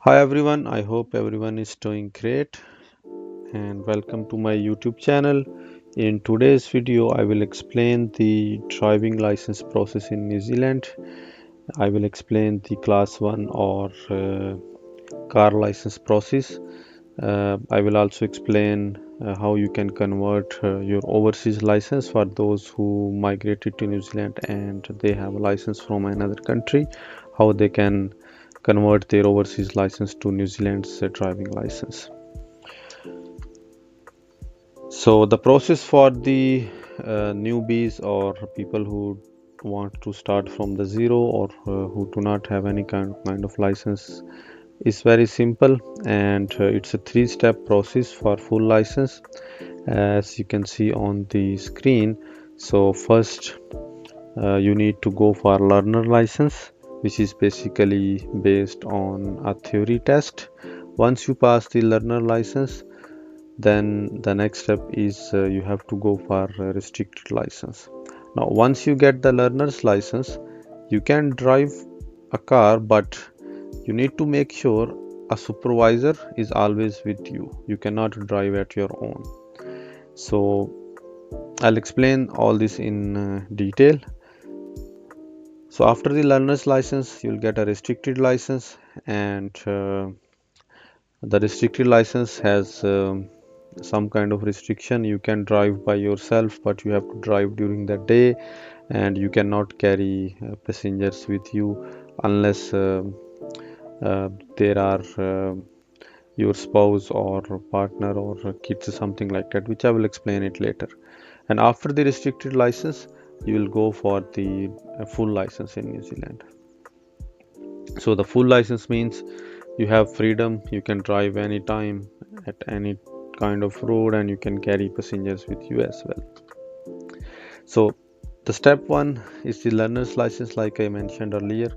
Hi everyone, I hope everyone is doing great and welcome to my YouTube channel. In today's video, I will explain the driving license process in New Zealand. I will explain the class 1 or car license process. I will also explain how you can convert your overseas license for those who migrated to New Zealand and they have a license from another country, how they can convert their overseas license to New Zealand's driving license. So the process for the newbies or people who want to start from the zero or who do not have any kind of license is very simple, and it's a three-step process for full license as you can see on the screen. So first you need to go for learner license, which is basically based on a theory test. Once you pass the learner license, then the next step is you have to go for a restricted license. Now once you get the learner's license, you can drive a car, but you need to make sure a supervisor is always with you. You cannot drive at your own. So I'll explain all this in detail. So after the learner's license, you'll get a restricted license, and the restricted license has some kind of restriction. You can drive by yourself, but you have to drive during the day, and you cannot carry passengers with you unless there are your spouse or partner or kids, something like that, which I will explain it later. And after the restricted license, you will go for the full license in New Zealand. So the full license means you have freedom, you can drive anytime at any kind of road, and you can carry passengers with you as well. So the step one is the learner's license, like I mentioned earlier.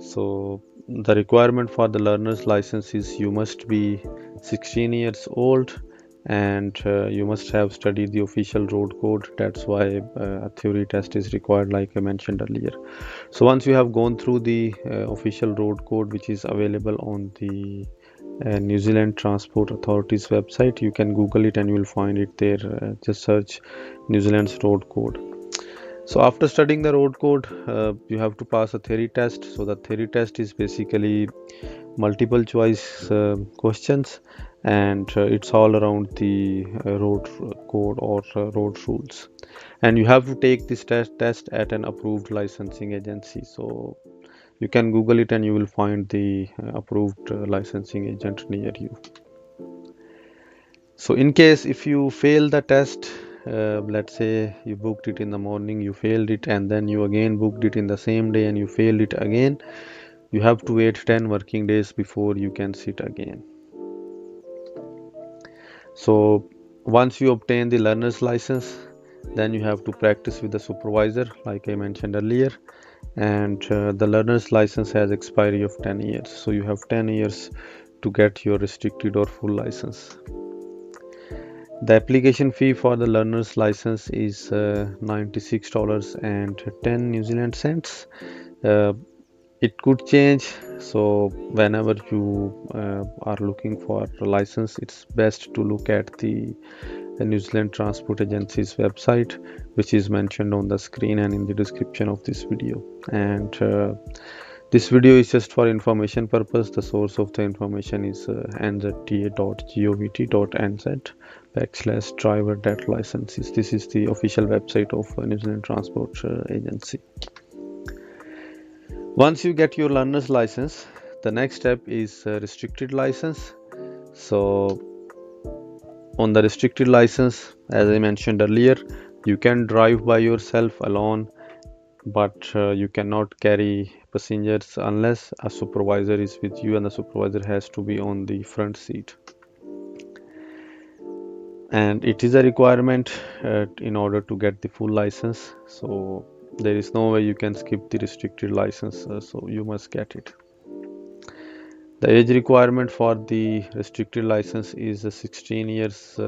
So the requirement for the learner's license is you must be 16 years old, and you must have studied the official road code. That's why a theory test is required, like I mentioned earlier. So once you have gone through the official road code, which is available on the New Zealand Transport Authority's website, you can Google it and you will find it there. Just search New Zealand's road code. So after studying the road code, you have to pass a theory test. So the theory test is basically multiple choice questions, and it's all around the road code or road rules. And you have to take this test at an approved licensing agency. So you can Google it and you will find the approved licensing agent near you. So in case if you fail the test, let's say you booked it in the morning, you failed it, and then you again booked it in the same day and you failed it again, you have to wait 10 working days before you can sit again. So once you obtain the learner's license, then you have to practice with the supervisor, like I mentioned earlier. And the learner's license has expiry of 10 years. So you have 10 years to get your restricted or full license. The application fee for the learner's license is $96.10 New Zealand cents. Uh, it could change, so whenever you are looking for a license, it's best to look at the New Zealand Transport Agency's website, which is mentioned on the screen and in the description of this video. And this video is just for information purpose. The source of the information is nzta.govt.nz/driver.licenses. This is the official website of New Zealand Transport Agency. Once you get your learner's license, the next step is restricted license. So on the restricted license, as I mentioned earlier, you can drive by yourself alone, but you cannot carry passengers unless a supervisor is with you, and the supervisor has to be on the front seat. And it is a requirement in order to get the full license. So there is no way you can skip the restricted license, so you must get it. The age requirement for the restricted license is 16 years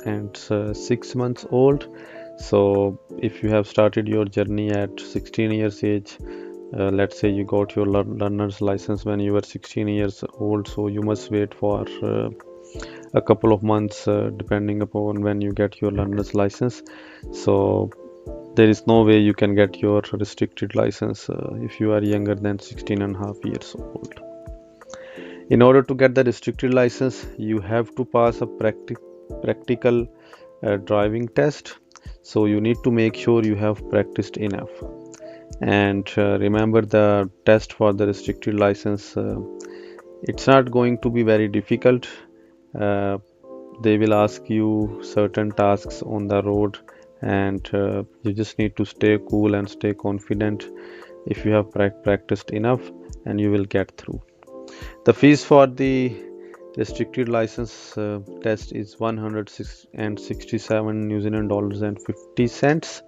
and 6 months old. So if you have started your journey at 16 years age, Let's say you got your learner's license when you were 16 years old, so you must wait for a couple of months depending upon when you get your learner's license. So there is no way you can get your restricted license if you are younger than 16 and a half years old. In order to get the restricted license, you have to pass a practical driving test. So you need to make sure you have practiced enough. And remember, the test for the restricted license, it's not going to be very difficult. Uh, they will ask you certain tasks on the road, and you just need to stay cool and stay confident. If you have practiced enough, and you will get through. The fees for the restricted license test is 167 New Zealand dollars and 50 cents,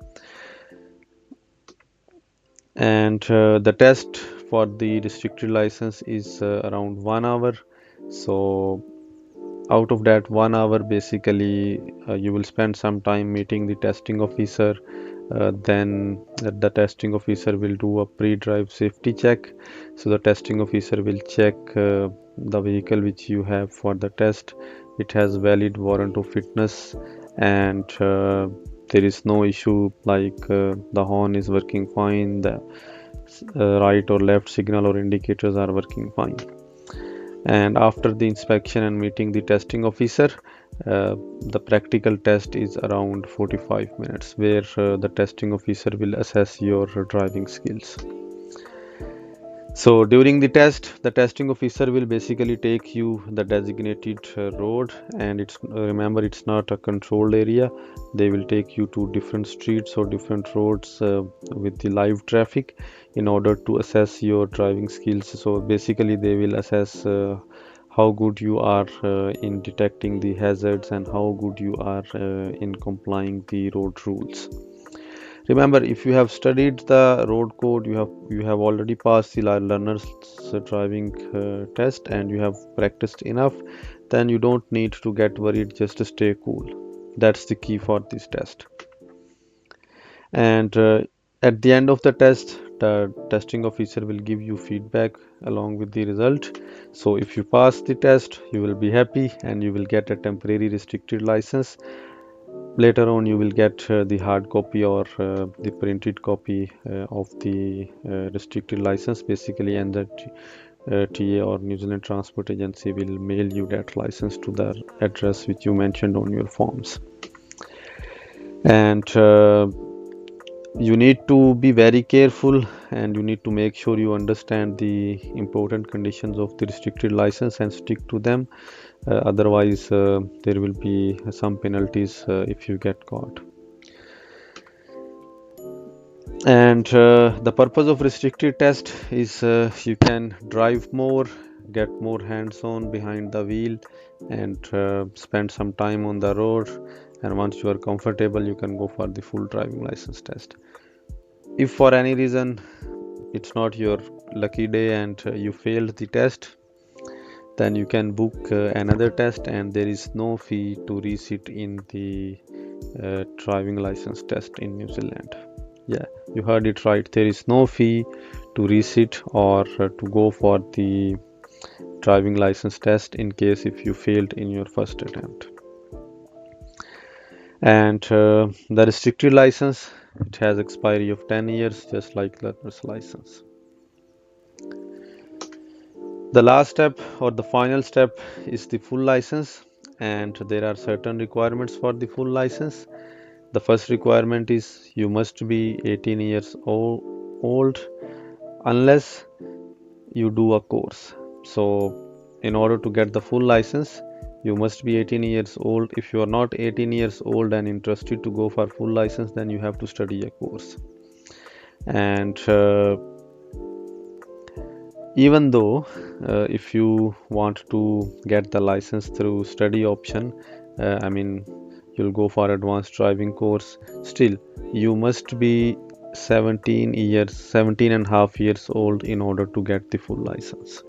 and the test for the restricted license is around 1 hour. So out of that 1 hour, basically you will spend some time meeting the testing officer. Then the testing officer will do a pre-drive safety check. So the testing officer will check the vehicle which you have for the test. It has valid warrant of fitness, and there is no issue like the horn is working fine, the right or left signal or indicators are working fine. And after the inspection and meeting the testing officer, the practical test is around 45 minutes, where the testing officer will assess your driving skills. So during the test, the testing officer will basically take you the designated road, and it's remember, it's not a controlled area. They will take you to different streets or different roads with the live traffic in order to assess your driving skills. So basically they will assess how good you are in detecting the hazards and how good you are in complying the road rules. Remember, if you have studied the road code, you have already passed the learner's driving test, and you have practiced enough, then you don't need to get worried. Just stay cool. That's the key for this test. And at the end of the test, the testing officer will give you feedback along with the result. So if you pass the test, you will be happy and you will get a temporary restricted license. Later on, you will get the hard copy or the printed copy of the restricted license, basically, and the TA or New Zealand Transport Agency will mail you that license to the address which you mentioned on your forms. And you need to be very careful, and you need to make sure you understand the important conditions of the restricted license and stick to them. Otherwise, there will be some penalties if you get caught. And the purpose of restricted test is you can drive more, get more hands-on behind the wheel, and spend some time on the road. And once you are comfortable, you can go for the full driving license test. If for any reason it's not your lucky day and you failed the test, then you can book another test, and there is no fee to resit in the driving license test in New Zealand. Yeah, you heard it right. There is no fee to resit or to go for the driving license test in case if you failed in your first attempt. And the restricted license, it has expiry of 10 years, just like learner's license. The last step or the final step is the full license, and there are certain requirements for the full license. The first requirement is you must be 18 years old unless you do a course. So in order to get the full license, you must be 18 years old. If you are not 18 years old and interested to go for full license, then you have to study a course. And even though if you want to get the license through study option, I mean you'll go for advanced driving course, still you must be 17 and a half years old in order to get the full license.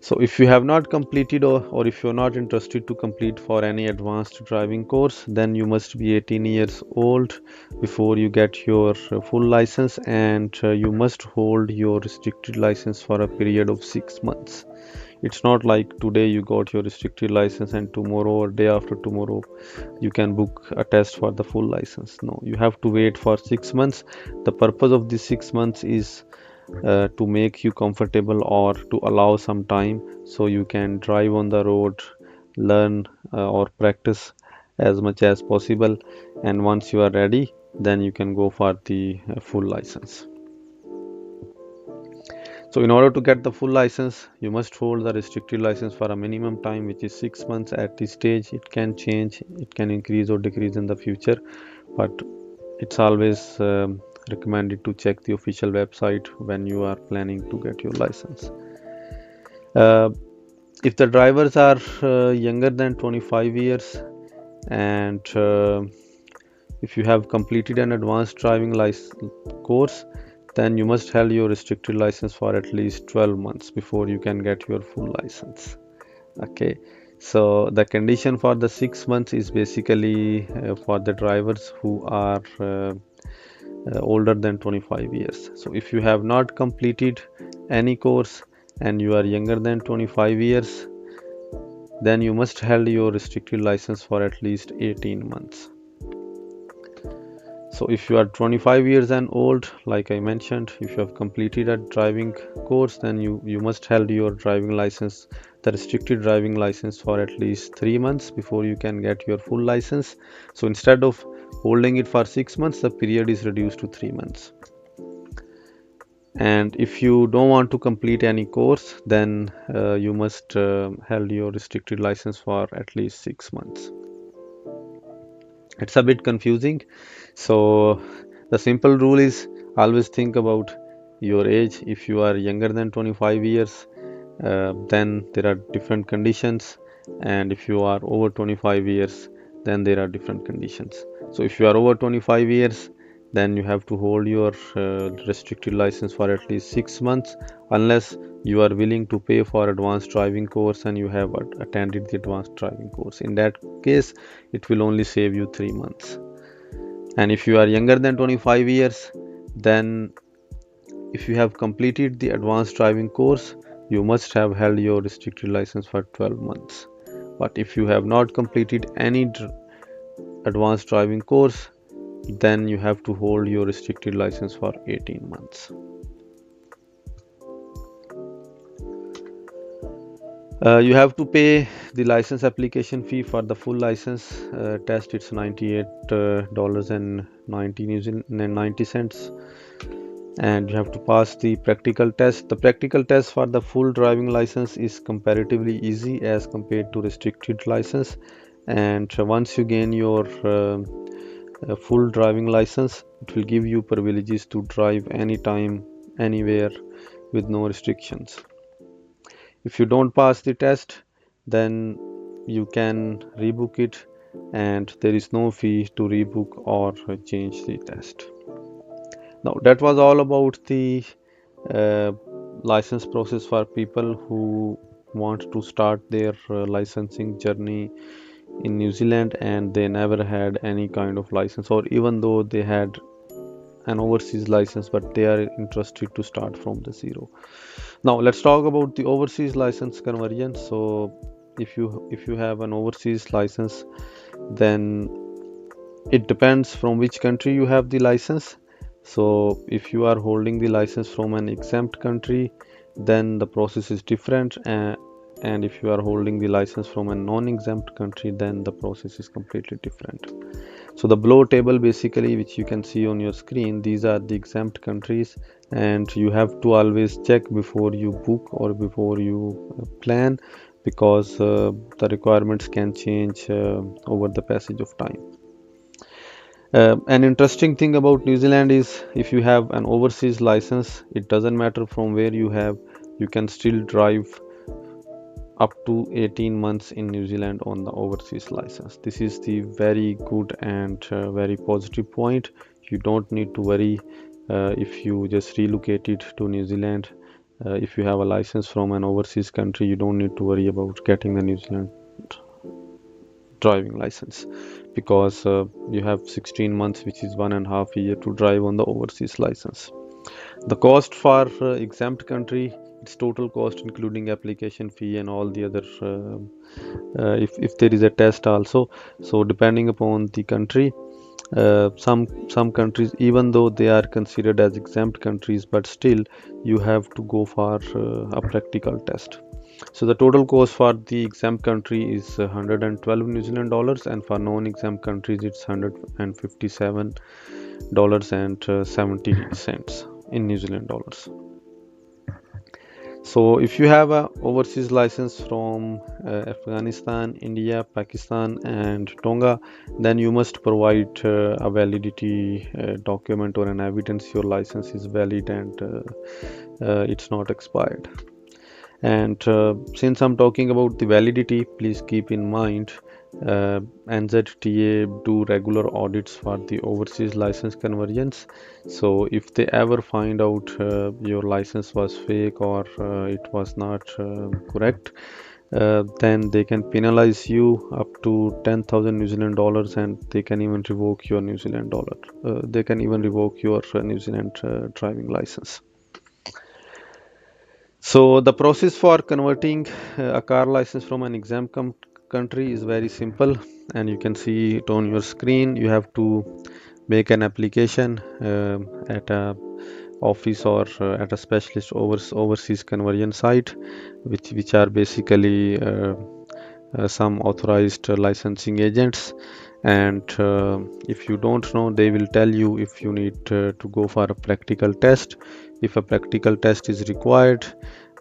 So if you have not completed, or if you're not interested to complete for any advanced driving course, then you must be 18 years old before you get your full license, and you must hold your restricted license for a period of 6 months. It's not like today you got your restricted license and tomorrow or day after tomorrow you can book a test for the full license. No, you have to wait for 6 months. The purpose of these 6 months is to make you comfortable, or to allow some time so you can drive on the road, learn or practice as much as possible. And once you are ready, then you can go for the full license. So in order to get the full license, you must hold the restricted license for a minimum time, which is 6 months at this stage. It can change, it can increase or decrease in the future, but it's always recommended to check the official website when you are planning to get your license. Uh, if the drivers are younger than 25 years, and if you have completed an advanced driving license course, then you must hold your restricted license for at least 12 months before you can get your full license. Okay, so the condition for the 6 months is basically for the drivers who are older than 25 years. So if you have not completed any course and you are younger than 25 years, then you must hold your restricted license for at least 18 months. So if you are 25 years and old, like I mentioned, if you have completed a driving course, then you must hold your driving license, the restricted driving license, for at least 3 months before you can get your full license. So instead of holding it for 6 months, the period is reduced to 3 months. And if you don't want to complete any course, then you must hold your restricted license for at least 6 months. It's a bit confusing. So the simple rule is, always think about your age. If you are younger than 25 years, then there are different conditions, and if you are over 25 years, then there are different conditions. So if you are over 25 years, then you have to hold your restricted license for at least 6 months, unless you are willing to pay for advanced driving course and you have attended the advanced driving course. In that case, it will only save you 3 months. And if you are younger than 25 years, then if you have completed the advanced driving course, you must have held your restricted license for 12 months. But if you have not completed any advanced driving course, then you have to hold your restricted license for 18 months. You have to pay the license application fee for the full license test. It's $98 and 90 cents, and you have to pass the practical test. The practical test for the full driving license is comparatively easy as compared to restricted license. And once you gain your full driving license, it will give you privileges to drive anytime, anywhere, with no restrictions. If you don't pass the test, then you can rebook it, and there is no fee to rebook or change the test. Now, that was all about the uh, license process for people who want to start their licensing journey in New Zealand and they never had any kind of license, or even though they had an overseas license, but they are interested to start from the zero. Now let's talk about the overseas license conversion. So if you have an overseas license, then it depends from which country you have the license. So if you are holding the license from an exempt country, then the process is different, and if you are holding the license from a non-exempt country, then the process is completely different. So the below table, basically, which you can see on your screen, these are the exempt countries, and you have to always check before you book or before you plan, because the requirements can change over the passage of time. An interesting thing about New Zealand is, if you have an overseas license, it doesn't matter from where you have, you can still drive up to 18 months in New Zealand on the overseas license. This is the very good and very positive point. You don't need to worry if you just relocate it to New Zealand, If you have a license from an overseas country, you don't need to worry about getting the New Zealand driving license, because you have 16 months, which is 1.5 year, to drive on the overseas license. The cost for exempt country, its total cost including application fee and all the other, if there is a test also. So depending upon the country, some countries, even though they are considered as exempt countries, but still you have to go for a practical test. So the total cost for the exempt country is 112 New Zealand dollars, and for non-exempt countries it's 157 dollars and 70 cents in New Zealand dollars. So if you have a overseas license from Afghanistan, India, Pakistan, and Tonga, then you must provide a validity document or an evidence your license is valid and it's not expired. And since I'm talking about the validity, please keep in mind NZTA do regular audits for the overseas license conversions. So if they ever find out your license was fake or it was not correct, then they can penalize you up to 10,000 New Zealand dollars, and they can even revoke your New Zealand dollar. They can even revoke your New Zealand driving license. So the process for converting a car license from an exempt country is very simple, and you can see it on your screen. You have to make an application at a office or at a specialist overseas conversion site, which are basically some authorized licensing agents. And if you don't know, they will tell you if you need to go for a practical test. If a practical test is required,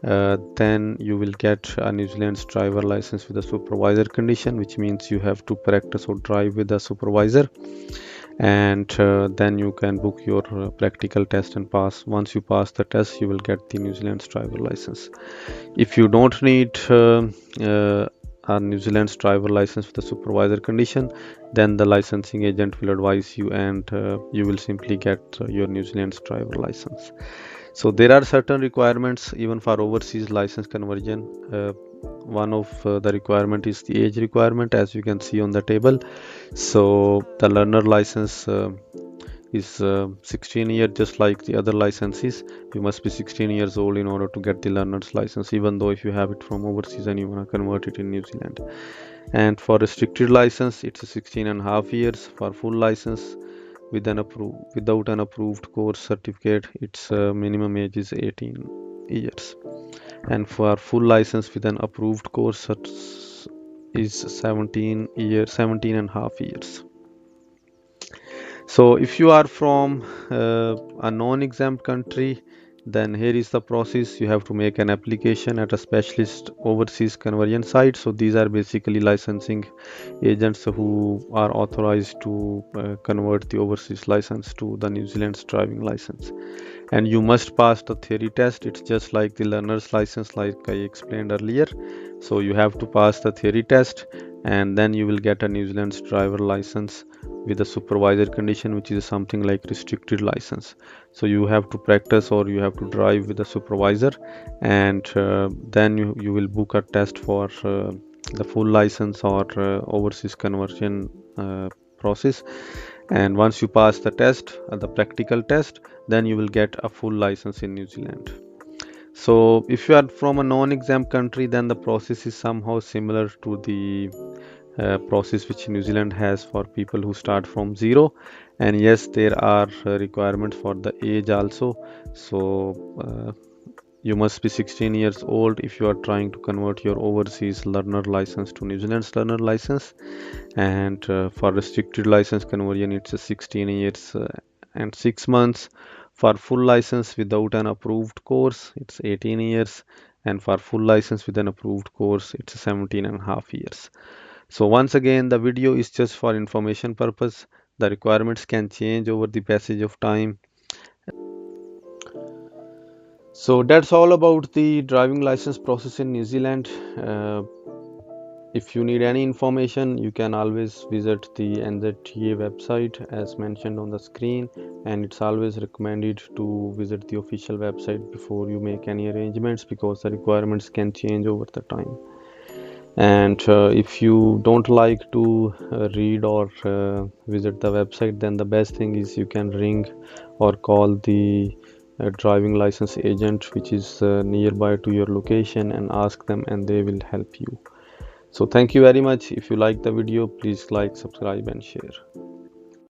then you will get a New Zealand's driver license with a supervisor condition, which means you have to practice or drive with a supervisor. And then you can book your practical test and pass. Once you pass the test, you will get the New Zealand's driver license. If you don't need a New Zealand's driver license with a supervisor condition, then the licensing agent will advise you, and you will simply get your New Zealand's driver license. So there are certain requirements even for overseas license conversion. One of the requirement is the age requirement, as you can see on the table. So the learner license is 16 years, just like the other licenses. You must be 16 years old in order to get the learner's license, even though if you have it from overseas and you want to convert it in New Zealand. And for restricted license, it's 16 and a half years. For full license without an approved course certificate, its minimum age is 18 years. And for full license with an approved course is 17 and a half years. So if you are from a non-exempt country, then here is the process. You have to make an application at a specialist overseas conversion site. So these are basically licensing agents who are authorized to convert the overseas license to the New Zealand's driving license. And you must pass the theory test. It's just like the learner's license, like I explained earlier. So you have to pass the theory test, and then you will get a New Zealand's driver license with a supervisor condition, which is something like restricted license. So you have to practice or you have to drive with a supervisor, and then you will book a test for the full license or overseas conversion process. And once you pass the test, the practical test, then you will get a full license in New Zealand. So if you are from a non-exempt country, then the process is somehow similar to the process which New Zealand has for people who start from zero. And yes, there are requirements for the age also. So you must be 16 years old if you are trying to convert your overseas learner license to New Zealand's learner license. And for restricted license conversion, it's a 16 years and 6 months. For full license without an approved course, it's 18 years. And for full license with an approved course, it's 17 and a half years. So once again, the video is just for information purpose. The requirements can change over the passage of time. So that's all about the driving license process in New Zealand. If you need any information, you can always visit the NZTA website as mentioned on the screen, and it's always recommended to visit the official website before you make any arrangements because the requirements can change over the time. And if you don't like to read or visit the website, then the best thing is you can ring or call the driving license agent which is nearby to your location and ask them, and they will help you. So thank you very much. If you like the video, please like, subscribe and share.